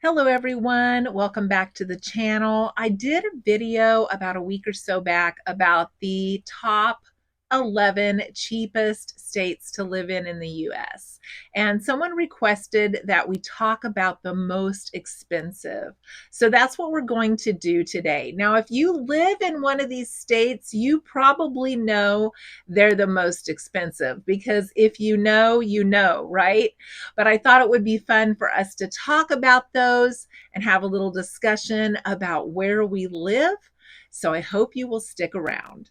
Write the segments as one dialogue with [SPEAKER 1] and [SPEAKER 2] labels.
[SPEAKER 1] Hello everyone, welcome back to the channel. I did a video about a week or so back about the top 11 cheapest states to live in the US. And someone requested that we talk about the most expensive. So that's what we're going to do today. Now, if you live in one of these states, you probably know they're the most expensive because if you know, right? But I thought it would be fun for us to talk about those and have a little discussion about where we live. So I hope you will stick around.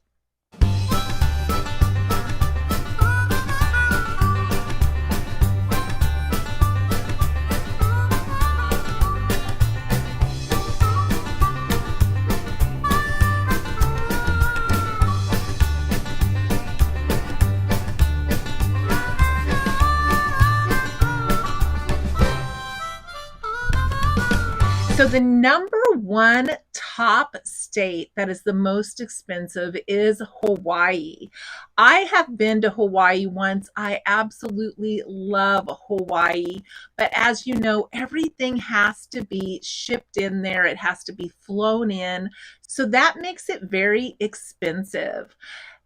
[SPEAKER 1] So the number one top state that is the most expensive is Hawaii. I have been to Hawaii once. I absolutely love Hawaii. But as you know, everything has to be shipped in there. It has to be flown in. So that makes it very expensive.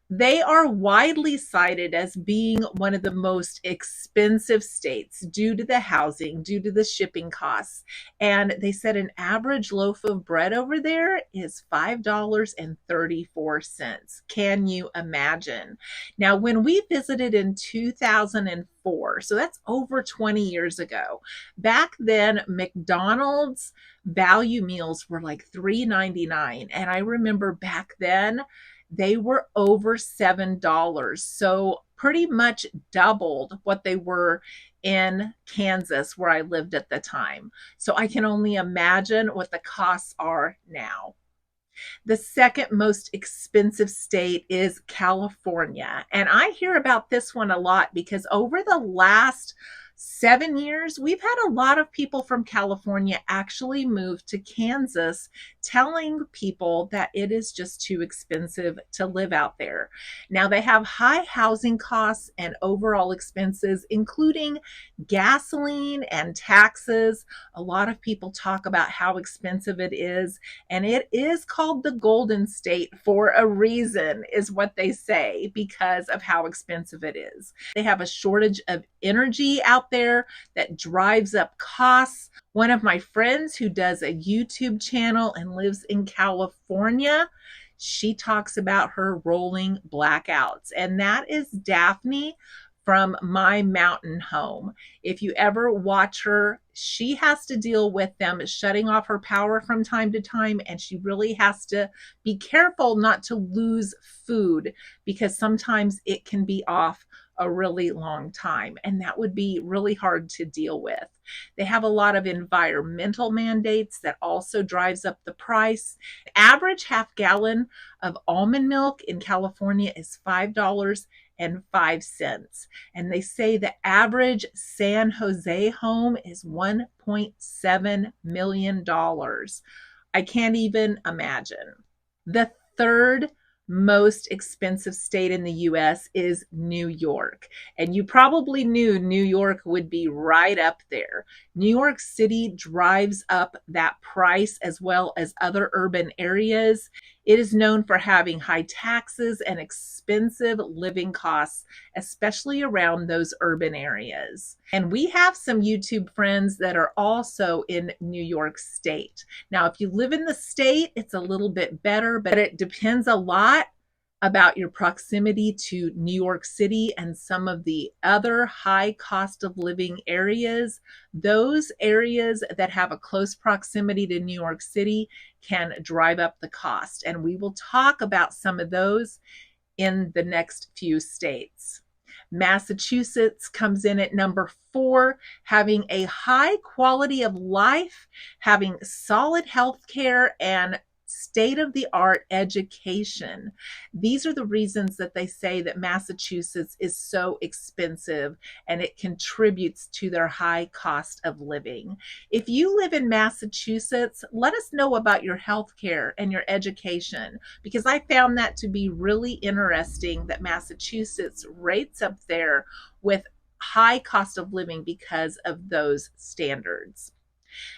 [SPEAKER 1] They are widely cited as being one of the most expensive states due to the housing, due to the shipping costs. And they said an average loaf of bread over there is $5.34. Can you imagine? Now, when we visited in 2004, so that's over 20 years ago, back then McDonald's value meals were like $3.99. And I remember back then, they were over $7. So pretty much doubled what they were in Kansas, where I lived at the time. So I can only imagine what the costs are now. The second most expensive state is California. And I hear about this one a lot because over the last 7 years, we've had a lot of people from California actually move to Kansas, telling people that it is just too expensive to live out there. Now, they have high housing costs and overall expenses, including gasoline and taxes. A lot of people talk about how expensive it is, and it is called the Golden State for a reason, is what they say, because of how expensive it is. They have a shortage of energy out there that drives up costs. One of my friends who does a YouTube channel and lives in California, she talks about her rolling blackouts, and that is Daphne from My Mountain Home. If you ever watch her, she has to deal with them shutting off her power from time to time, and she really has to be careful not to lose food because sometimes it can be off a really long time, and that would be really hard to deal with. They have a lot of environmental mandates that also drives up the price. The average half gallon of almond milk in California is $5.05. And they say the average San Jose home is $1.7 million. I can't even imagine. The third most expensive state in the US is New York. And you probably knew New York would be right up there. New York City drives up that price as well as other urban areas. It is known for having high taxes and expensive living costs, especially around those urban areas. And we have some YouTube friends that are also in New York State. Now, if you live in the state, it's a little bit better, but it depends a lot about your proximity to New York City and some of the other high cost of living areas. Those areas that have a close proximity to New York City can drive up the cost. And we will talk about some of those in the next few states. Massachusetts comes in at number 4, having a high quality of life, having solid health care, and state-of-the-art education. These are the reasons that they say that Massachusetts is so expensive, and it contributes to their high cost of living. If you live in Massachusetts, let us know about your health care and your education, because I found that to be really interesting that Massachusetts rates up there with high cost of living because of those standards.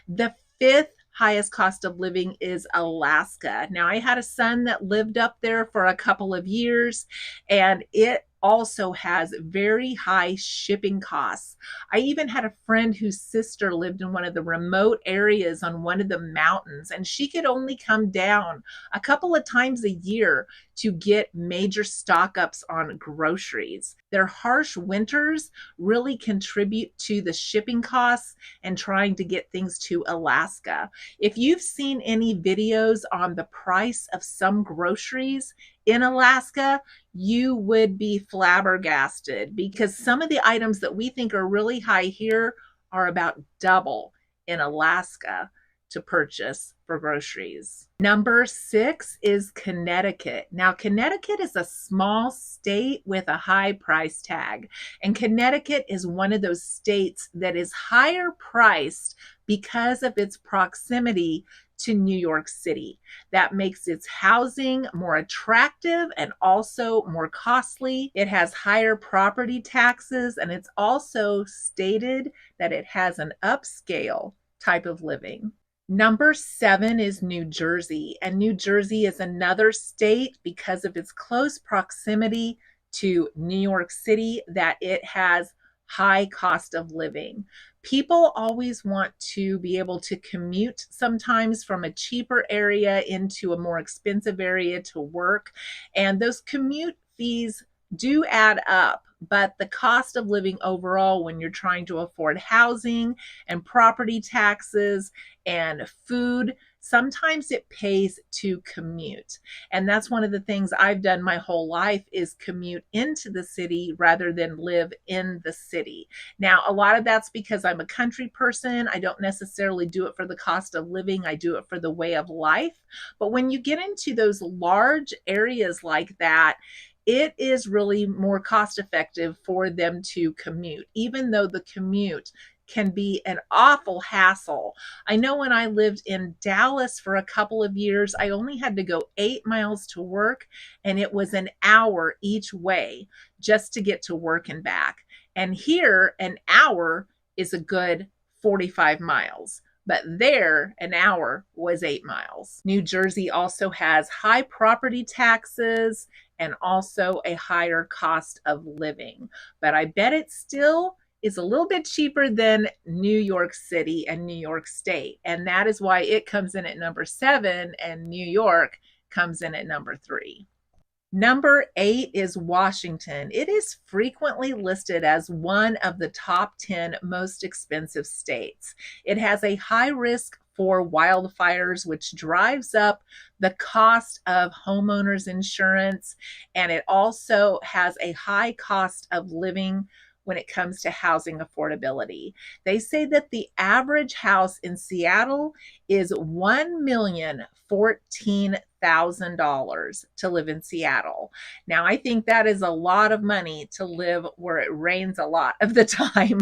[SPEAKER 1] The fifth highest cost of living is Alaska. Now, I had a son that lived up there for a couple of years, and it also has very high shipping costs. I even had a friend whose sister lived in one of the remote areas on one of the mountains, and she could only come down a couple of times a year to get major stock ups on groceries. Their harsh winters really contribute to the shipping costs and trying to get things to Alaska. If you've seen any videos on the price of some groceries in Alaska, you would be flabbergasted because some of the items that we think are really high here are about double in Alaska to purchase for groceries. Number 6 is Connecticut. Now, Connecticut is a small state with a high price tag, and Connecticut is one of those states that is higher priced because of its proximity to New York City. That makes its housing more attractive and also more costly. It has higher property taxes, and it's also stated that it has an upscale type of living. Number 7 is New Jersey, and New Jersey is another state because of its close proximity to New York City that it has high cost of living. People always want to be able to commute sometimes from a cheaper area into a more expensive area to work, and those commute fees do add up. But the cost of living overall, when you're trying to afford housing and property taxes and food, sometimes it pays to commute. And that's one of the things I've done my whole life is commute into the city rather than live in the city. Now, a lot of that's because I'm a country person. I don't necessarily do it for the cost of living. I do it for the way of life. But when you get into those large areas like that, it is really more cost effective for them to commute, even though the commute can be an awful hassle. I know when I lived in Dallas for a couple of years, I only had to go 8 miles to work, and it was an hour each way just to get to work and back. And here, an hour is a good 45 miles. But there, an hour was 8 miles. New Jersey also has high property taxes and also a higher cost of living. But I bet it still is a little bit cheaper than New York City and New York State. And that is why it comes in at number 7 and New York comes in at number 3. Number 8 is Washington. It is frequently listed as one of the top 10 most expensive states. It has a high risk for wildfires, which drives up the cost of homeowners insurance, and it also has a high cost of living when it comes to housing affordability. They say that the average house in Seattle is $1,014,000 to live in Seattle. Now, I think that is a lot of money to live where it rains a lot of the time.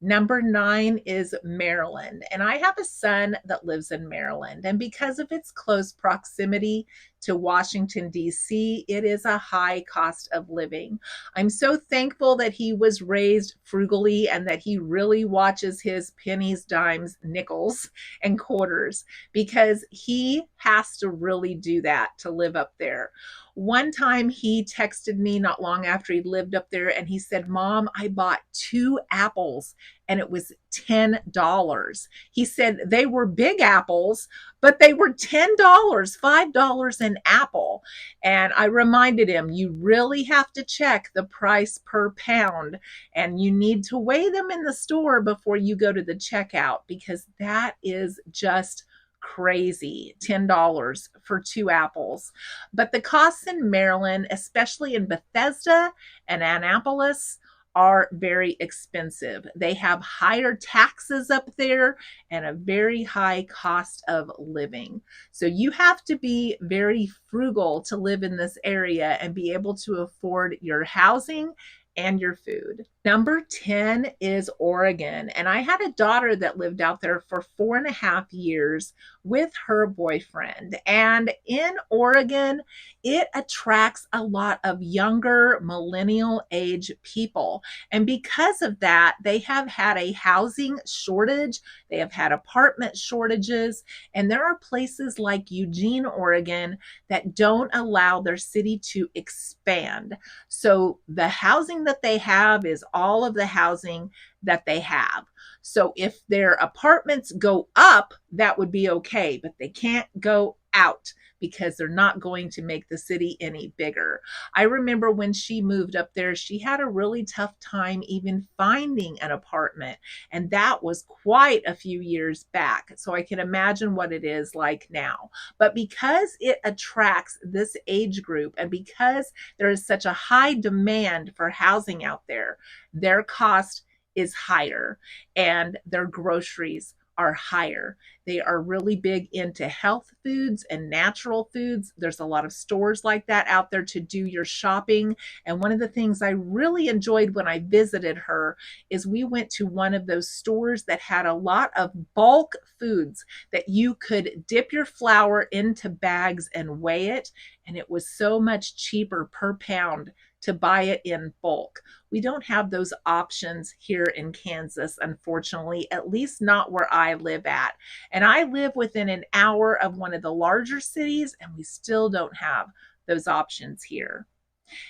[SPEAKER 1] Number 9 is Maryland, and I have a son that lives in Maryland, and because of its close proximity to Washington, D.C., it is a high cost of living. I'm so thankful that he was raised frugally and that he really watches his pennies, dimes, nickels, and quarters because he has to really do that to live up there. One time he texted me not long after he lived up there and he said, "Mom, I bought 2 apples and it was $10. He said they were big apples, but they were $10, $5 an apple. And I reminded him, you really have to check the price per pound and you need to weigh them in the store before you go to the checkout because that is just crazy. $10 for 2 apples. But the costs in Maryland, especially in Bethesda and Annapolis, are very expensive. They have higher taxes up there and a very high cost of living. So you have to be very frugal to live in this area and be able to afford your housing and your food. Number 10 is Oregon. And I had a daughter that lived out there for 4.5 years with her boyfriend. And in Oregon, it attracts a lot of younger millennial age people. And because of that, they have had a housing shortage. They have had apartment shortages. And there are places like Eugene, Oregon, that don't allow their city to expand. So the housing that they have is all of the housing that they have. So if their apartments go up, that would be okay, but they can't go out because they're not going to make the city any bigger. I remember when she moved up there, she had a really tough time even finding an apartment, and that was quite a few years back. So I can imagine what it is like now. But because it attracts this age group and because there is such a high demand for housing out there, their cost is higher and their groceries are higher. They are really big into health foods and natural foods. There's a lot of stores like that out there to do your shopping. And one of the things I really enjoyed when I visited her is we went to one of those stores that had a lot of bulk foods that you could dip your flour into bags and weigh it. And it was so much cheaper per pound to buy it in bulk. We don't have those options here in Kansas, unfortunately, at least not where I live at. And I live within an hour of one of the larger cities, and we still don't have those options here.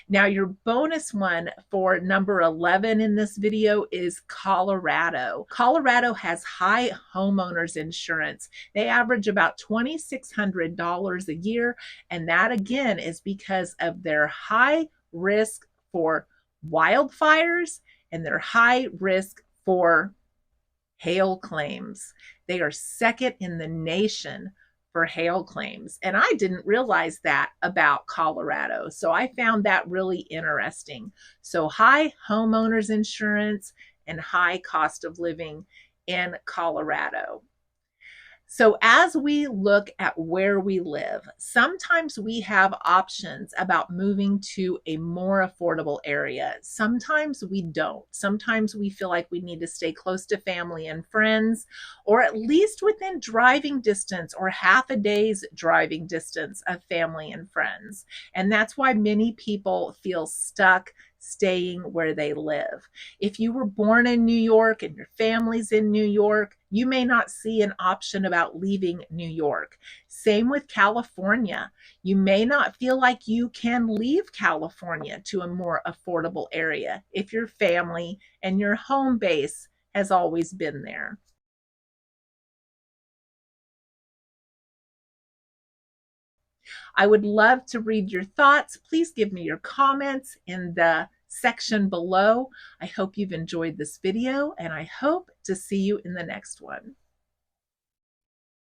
[SPEAKER 1] Now, your bonus one for number 11 in this video is Colorado. Colorado has high homeowners insurance. They average about $2,600 a year, and that again is because of their high risk for wildfires and their high risk for hail claims. They are second in the nation for hail claims. And I didn't realize that about Colorado. So I found that really interesting. So high homeowners insurance and high cost of living in Colorado. So as we look at where we live, sometimes we have options about moving to a more affordable area. Sometimes we don't. Sometimes we feel like we need to stay close to family and friends, or at least within driving distance or half a day's driving distance of family and friends. And that's why many people feel stuck staying where they live. If you were born in New York and your family's in New York, you may not see an option about leaving New York. Same with California. You may not feel like you can leave California to a more affordable area if your family and your home base has always been there. I would love to read your thoughts. Please give me your comments in the section below. I hope you've enjoyed this video, and I hope to see you in the next one.